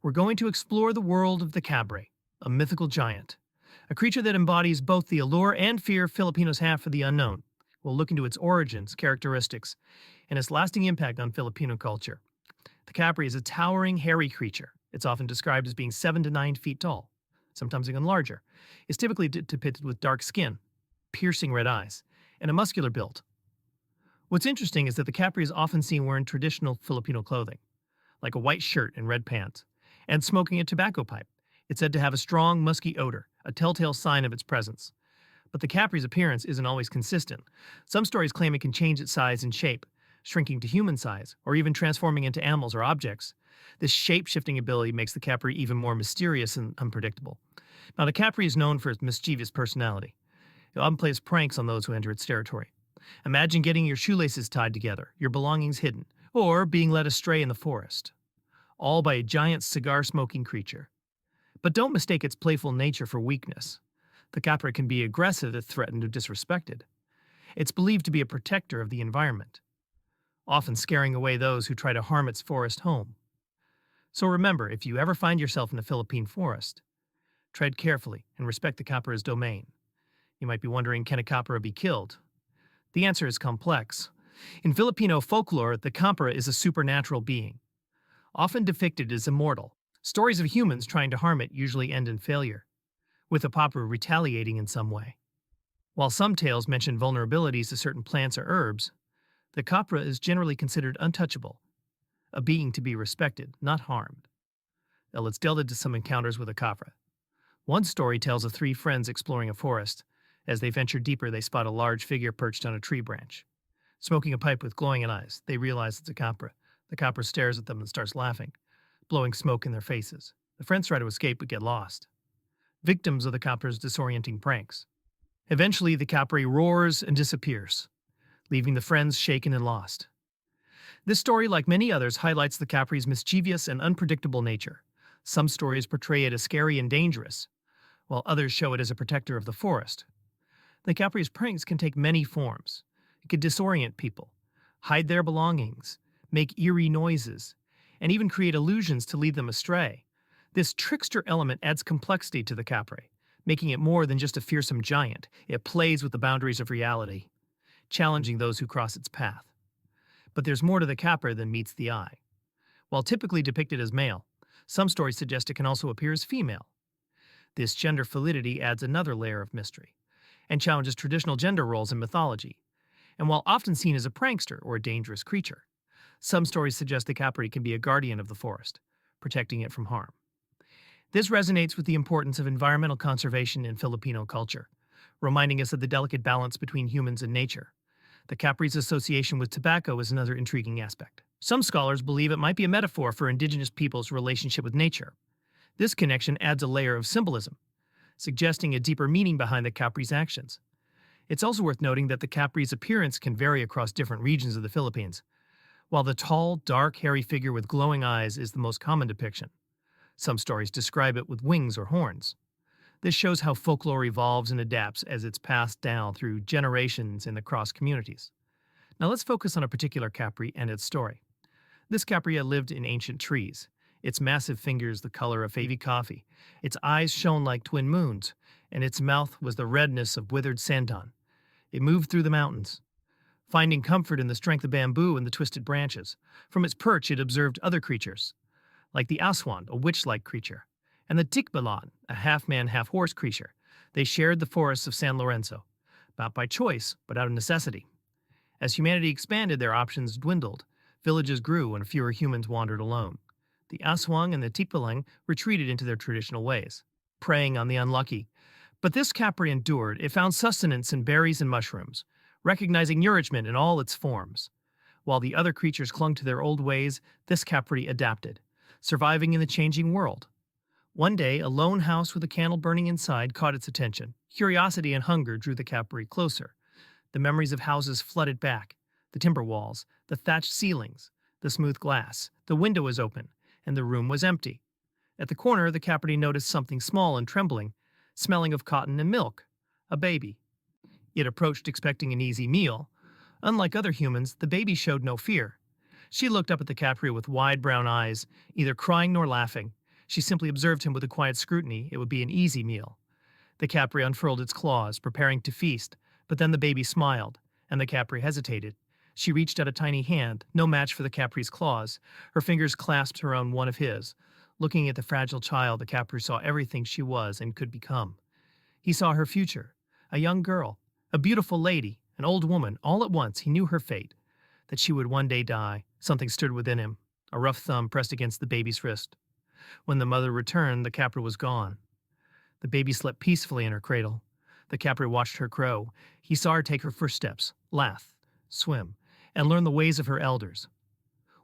We're going to explore the world of the Kapre, a mythical giant, a creature that embodies both the allure and fear Filipinos have for the unknown. We'll look into its origins, characteristics, and its lasting impact on Filipino culture. The Kapre is a towering, hairy creature. It's often described as being 7 to 9 feet tall, sometimes even larger. It's typically depicted with dark skin, piercing red eyes, and a muscular build. What's interesting is that the Kapre is often seen wearing traditional Filipino clothing, like a white shirt and red pants, and smoking a tobacco pipe. It's said to have a strong, musky odor, a telltale sign of its presence. But the Capre's appearance isn't always consistent. Some stories claim it can change its size and shape, shrinking to human size, or even transforming into animals or objects. This shape-shifting ability makes the Kapre even more mysterious and unpredictable. Now, the Kapre is known for its mischievous personality. It often plays pranks on those who enter its territory. Imagine getting your shoelaces tied together, your belongings hidden, or being led astray in the forest, all by a giant cigar-smoking creature. But don't mistake its playful nature for weakness. The Kapre can be aggressive if threatened or disrespected. It's believed to be a protector of the environment, often scaring away those who try to harm its forest home. So remember, if you ever find yourself in a Philippine forest, tread carefully and respect the Kapre's domain. You might be wondering, can a Kapre be killed? The answer is complex. In Filipino folklore, the Kapre is a supernatural being, often depicted as immortal. Stories of humans trying to harm it usually end in failure, with the Kapre retaliating in some way. While some tales mention vulnerabilities to certain plants or herbs, the Kapre is generally considered untouchable, a being to be respected, not harmed. Now let's delve into some encounters with a Kapre. One story tells of 3 friends exploring a forest. As they venture deeper, they spot a large figure perched on a tree branch. Smoking a pipe with glowing eyes, they realize it's a Kapre. The Kapre stares at them and starts laughing, blowing smoke in their faces. The friends try to escape but get lost, victims of the Kapre's disorienting pranks. Eventually, the Kapre roars and disappears, leaving the friends shaken and lost. This story, like many others, highlights the Kapre's mischievous and unpredictable nature. Some stories portray it as scary and dangerous, while others show it as a protector of the forest. The Kapre's pranks can take many forms. It can disorient people, hide their belongings, make eerie noises, and even create illusions to lead them astray. This trickster element adds complexity to the Kapre, making it more than just a fearsome giant. It plays with the boundaries of reality, challenging those who cross its path. But there's more to the Kapre than meets the eye. While typically depicted as male, some stories suggest it can also appear as female. This gender fluidity adds another layer of mystery, and challenges traditional gender roles in mythology. And while often seen as a prankster or a dangerous creature, some stories suggest the Kapre can be a guardian of the forest, protecting it from harm. This resonates with the importance of environmental conservation in Filipino culture, reminding us of the delicate balance between humans and nature. The Kapre's association with tobacco is another intriguing aspect. Some scholars believe it might be a metaphor for indigenous peoples' relationship with nature. This connection adds a layer of symbolism, suggesting a deeper meaning behind the Kapre's actions. It's also worth noting that the Kapre's appearance can vary across different regions of the Philippines. While the tall, dark, hairy figure with glowing eyes is the most common depiction, some stories describe it with wings or horns. This shows how folklore evolves and adapts as it's passed down through generations and across communities. Now let's focus on a particular Kapre and its story. This Kapre lived in ancient trees, its massive fingers the color of heavy coffee, its eyes shone like twin moons, and its mouth was the redness of withered sandan. It moved through the mountains, finding comfort in the strength of bamboo and the twisted branches. From its perch it observed other creatures, like the aswan, a witch-like creature, and the tikbalan, a half-man, half-horse creature. They shared the forests of San Lorenzo, not by choice, but out of necessity. As humanity expanded, their options dwindled. Villages grew and fewer humans wandered alone. The aswang and the tikbalang retreated into their traditional ways, preying on the unlucky. But this Kapre endured. It found sustenance in berries and mushrooms, recognizing nourishment in all its forms. While the other creatures clung to their old ways, this Kapre adapted, surviving in the changing world. One day, a lone house with a candle burning inside caught its attention. Curiosity and hunger drew the Kapre closer. The memories of houses flooded back, the timber walls, the thatched ceilings, the smooth glass. The window was open, and the room was empty. At the corner, the Kapre noticed something small and trembling, smelling of cotton and milk, a baby. It approached expecting an easy meal. Unlike other humans, the baby showed no fear. She looked up at the Kapre with wide brown eyes, neither crying nor laughing. She simply observed him with a quiet scrutiny. It would be an easy meal. The Kapre unfurled its claws, preparing to feast, but then the baby smiled, and the Kapre hesitated. She reached out a tiny hand, no match for the Capri's claws. Her fingers clasped around one of his. Looking at the fragile child, the Kapre saw everything she was and could become. He saw her future, a young girl, a beautiful lady, an old woman. All at once he knew her fate, that she would one day die. Something stirred within him. A rough thumb pressed against the baby's wrist. When the mother returned, the Kapre was gone. The baby slept peacefully in her cradle. The Kapre watched her grow. He saw her take her first steps, laugh, swim, and learn the ways of her elders.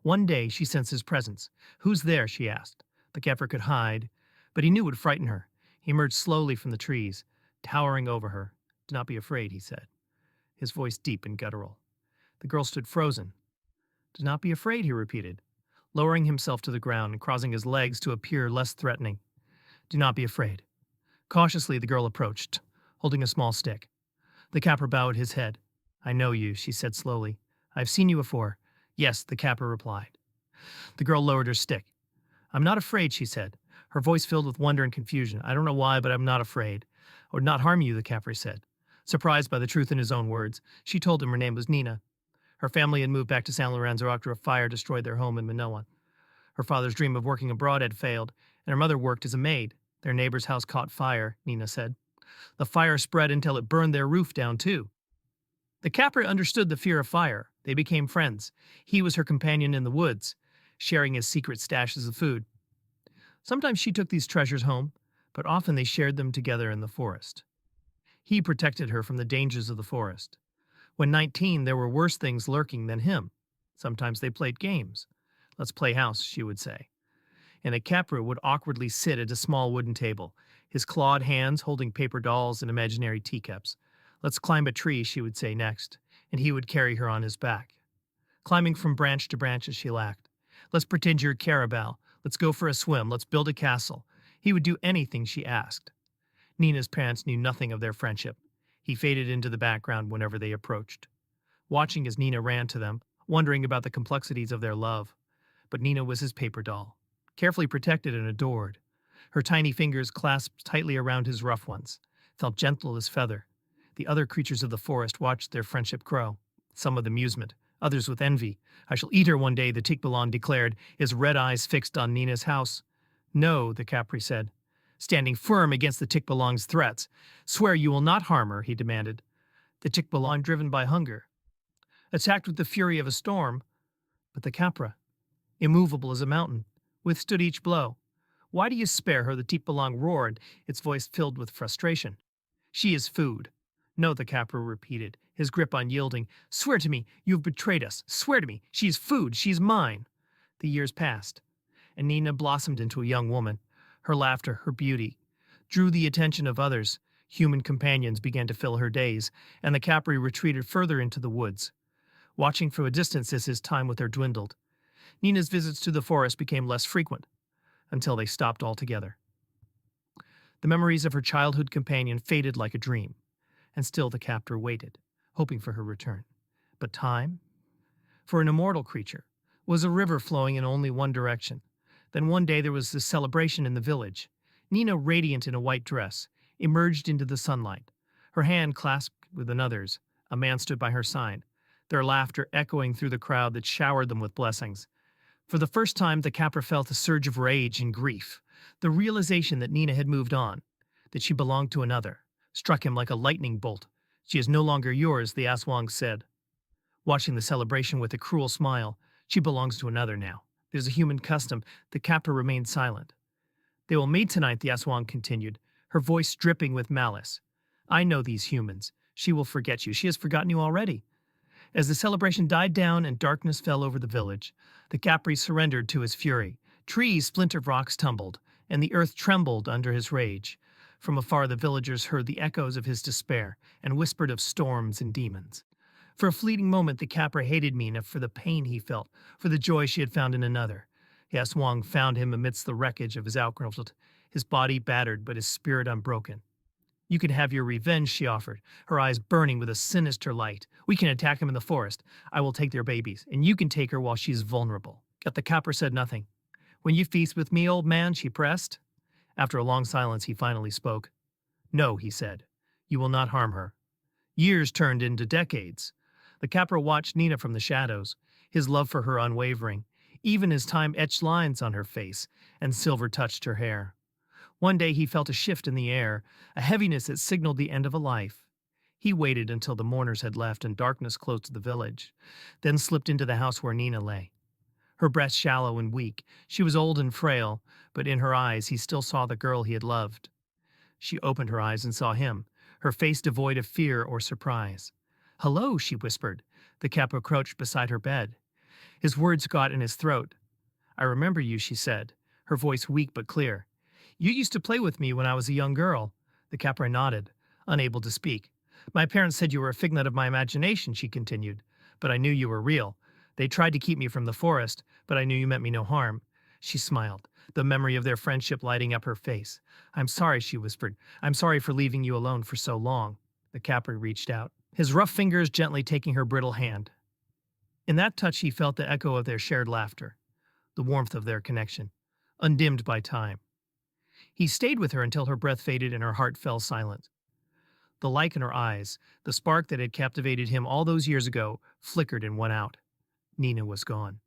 One day she sensed his presence. "Who's there?" she asked. The Kapre could hide, but he knew it would frighten her. He emerged slowly from the trees, towering over her. "Do not be afraid," he said, his voice deep and guttural. The girl stood frozen. "Do not be afraid," he repeated, lowering himself to the ground and crossing his legs to appear less threatening. "Do not be afraid." Cautiously, the girl approached, holding a small stick. The Kapre bowed his head. "I know you," she said slowly. "I've seen you before." "Yes," the Kapre replied. The girl lowered her stick. "I'm not afraid," she said, her voice filled with wonder and confusion. "I don't know why, but I'm not afraid." "I would not harm you," the Kapre said. Surprised by the truth in his own words, she told him her name was Nina. Her family had moved back to San Lorenzo after a fire destroyed their home in Manoa. Her father's dream of working abroad had failed, and her mother worked as a maid. Their neighbor's house caught fire, Nina said. The fire spread until it burned their roof down, too. The Kapre understood the fear of fire. They became friends. He was her companion in the woods, sharing his secret stashes of food. Sometimes she took these treasures home, but often they shared them together in the forest. He protected her from the dangers of the forest. When 19, there were worse things lurking than him. Sometimes they played games. "Let's play house," she would say. And the Kapre would awkwardly sit at a small wooden table, his clawed hands holding paper dolls and imaginary teacups. "Let's climb a tree," she would say next, and he would carry her on his back. Climbing from branch to branch as she laughed. "Let's pretend you're a carabao. Let's go for a swim. Let's build a castle." He would do anything she asked. Nina's parents knew nothing of their friendship. He faded into the background whenever they approached, watching as Nina ran to them, wondering about the complexities of their love. But Nina was his paper doll, carefully protected and adored. Her tiny fingers clasped tightly around his rough ones, felt gentle as feather. The other creatures of the forest watched their friendship grow, some with amusement, others with envy. "I shall eat her one day," the Tikbalan declared, his red eyes fixed on Nina's house. "No," the Kapre said, standing firm against the Tikbalan's threats. "Swear you will not harm her," he demanded. The Tikbalan, driven by hunger, attacked with the fury of a storm, but the Kapre, immovable as a mountain, withstood each blow. "Why do you spare her?" the Tikbalan roared, its voice filled with frustration. "She is food." "No," the Kapre repeated, his grip unyielding. "Swear to me, you have betrayed us. Swear to me, she is food, she is mine." The years passed, and Nina blossomed into a young woman. Her laughter, her beauty, drew the attention of others. Human companions began to fill her days, and the Kapre retreated further into the woods, watching from a distance as his time with her dwindled. Nina's visits to the forest became less frequent, until they stopped altogether. The memories of her childhood companion faded like a dream, and still the Kapre waited, hoping for her return. But time, for an immortal creature, was a river flowing in only one direction. Then one day there was this celebration in the village. Nina, radiant in a white dress, emerged into the sunlight, her hand clasped with another's. A man stood by her side, their laughter echoing through the crowd that showered them with blessings. For the first time, the Kapre felt a surge of rage and grief. The realization that Nina had moved on, that she belonged to another, struck him like a lightning bolt. "She is no longer yours," the Aswang said, watching the celebration with a cruel smile. "She belongs to another now. There's a human custom." The Kapre remained silent. "They will meet tonight," the Aswang continued, her voice dripping with malice. "I know these humans. She will forget you. She has forgotten you already." As the celebration died down and darkness fell over the village, the Kapre surrendered to his fury. Trees, splintered rocks tumbled, and the earth trembled under his rage. From afar the villagers heard the echoes of his despair and whispered of storms and demons. For a fleeting moment the Kapre hated Nina for the pain he felt, for the joy she had found in another. Aswang found him amidst the wreckage of his outgrown, his body battered but his spirit unbroken. "You can have your revenge," she offered, her eyes burning with a sinister light. "We can attack him in the forest. I will take their babies, and you can take her while she is vulnerable." Yet the Kapre said nothing. When you feast with me, old man, she pressed. After a long silence, he finally spoke. No, he said. You will not harm her. Years turned into decades. The Kapre watched Nina from the shadows, his love for her unwavering, even as time etched lines on her face and silver touched her hair. One day he felt a shift in the air, a heaviness that signaled the end of a life. He waited until the mourners had left and darkness closed the village, then slipped into the house where Nina lay. Her breath shallow and weak, she was old and frail, but in her eyes he still saw the girl he had loved. She opened her eyes and saw him, her face devoid of fear or surprise. Hello, she whispered. The Kapre crouched beside her bed. His words got in his throat. I remember you, she said, her voice weak but clear. You used to play with me when I was a young girl. The Kapre nodded, unable to speak. My parents said you were a figment of my imagination, she continued, but I knew you were real. They tried to keep me from the forest, but I knew you meant me no harm. She smiled, the memory of their friendship lighting up her face. I'm sorry, she whispered. I'm sorry for leaving you alone for so long. The Kapre reached out, his rough fingers gently taking her brittle hand. In that touch he felt the echo of their shared laughter, the warmth of their connection, undimmed by time. He stayed with her until her breath faded and her heart fell silent. The light in her eyes, the spark that had captivated him all those years ago, flickered and went out. Nina was gone.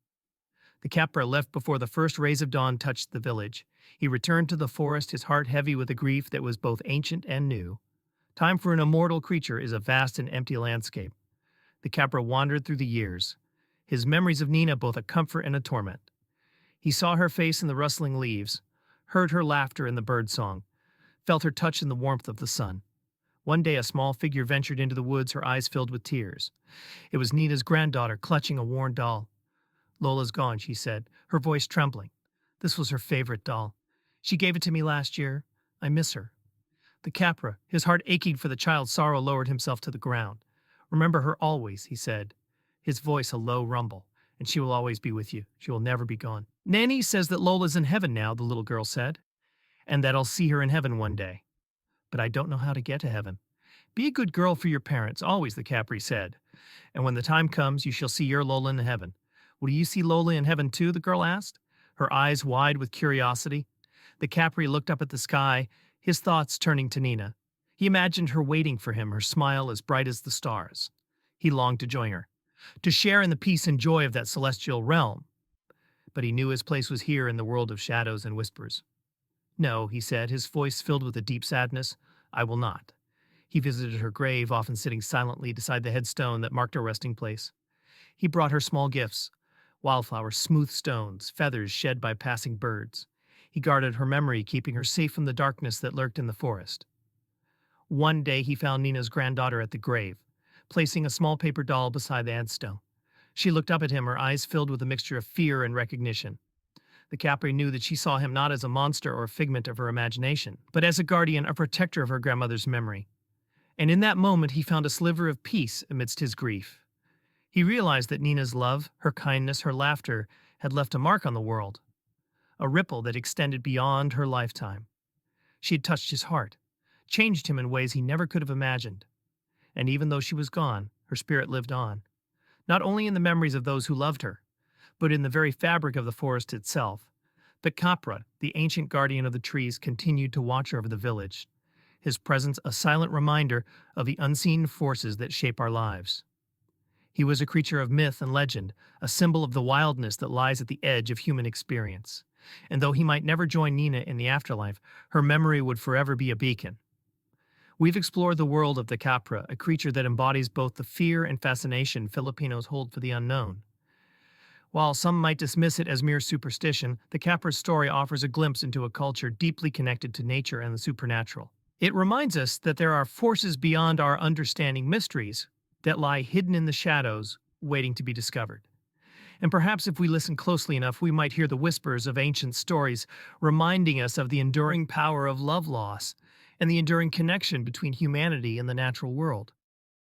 The Kapre left before the first rays of dawn touched the village. He returned to the forest, his heart heavy with a grief that was both ancient and new. Time for an immortal creature is a vast and empty landscape. The Kapre wandered through the years, his memories of Nina both a comfort and a torment. He saw her face in the rustling leaves, heard her laughter in the birdsong, felt her touch in the warmth of the sun. One day a small figure ventured into the woods, her eyes filled with tears. It was Nina's granddaughter clutching a worn doll. Lola's gone, she said, her voice trembling. This was her favorite doll. She gave it to me last year. I miss her. The Kapre, his heart aching for the child's sorrow, lowered himself to the ground. Remember her always, he said, his voice a low rumble. And she will always be with you. She will never be gone. Nanny says that Lola's in heaven now, the little girl said, and that I'll see her in heaven one day. But I don't know how to get to heaven. Be a good girl for your parents, always, the Kapre said. And when the time comes, you shall see your Lola in heaven. Will you see Lola in heaven too, the girl asked, her eyes wide with curiosity. The Kapre looked up at the sky, his thoughts turning to Nina. He imagined her waiting for him, her smile as bright as the stars. He longed to join her, to share in the peace and joy of that celestial realm. But he knew his place was here in the world of shadows and whispers. No, he said, his voice filled with a deep sadness, I will not. He visited her grave, often sitting silently beside the headstone that marked her resting place. He brought her small gifts, wildflowers, smooth stones, feathers shed by passing birds. He guarded her memory, keeping her safe from the darkness that lurked in the forest. One day he found Nina's granddaughter at the grave, placing a small paper doll beside the headstone. She looked up at him, her eyes filled with a mixture of fear and recognition. The Kapre knew that she saw him not as a monster or a figment of her imagination, but as a guardian, a protector of her grandmother's memory. And in that moment he found a sliver of peace amidst his grief. He realized that Nina's love, her kindness, her laughter had left a mark on the world, a ripple that extended beyond her lifetime. She had touched his heart, changed him in ways he never could have imagined. And even though she was gone, her spirit lived on, not only in the memories of those who loved her, but in the very fabric of the forest itself. The Kapre, the ancient guardian of the trees, continued to watch over the village, his presence a silent reminder of the unseen forces that shape our lives. He was a creature of myth and legend, a symbol of the wildness that lies at the edge of human experience. And though he might never join Nina in the afterlife, her memory would forever be a beacon. We've explored the world of the Kapre, a creature that embodies both the fear and fascination Filipinos hold for the unknown. While some might dismiss it as mere superstition, the Kapre's story offers a glimpse into a culture deeply connected to nature and the supernatural. It reminds us that there are forces beyond our understanding, mysteries that lie hidden in the shadows, waiting to be discovered. And perhaps if we listen closely enough, we might hear the whispers of ancient stories reminding us of the enduring power of love loss and the enduring connection between humanity and the natural world.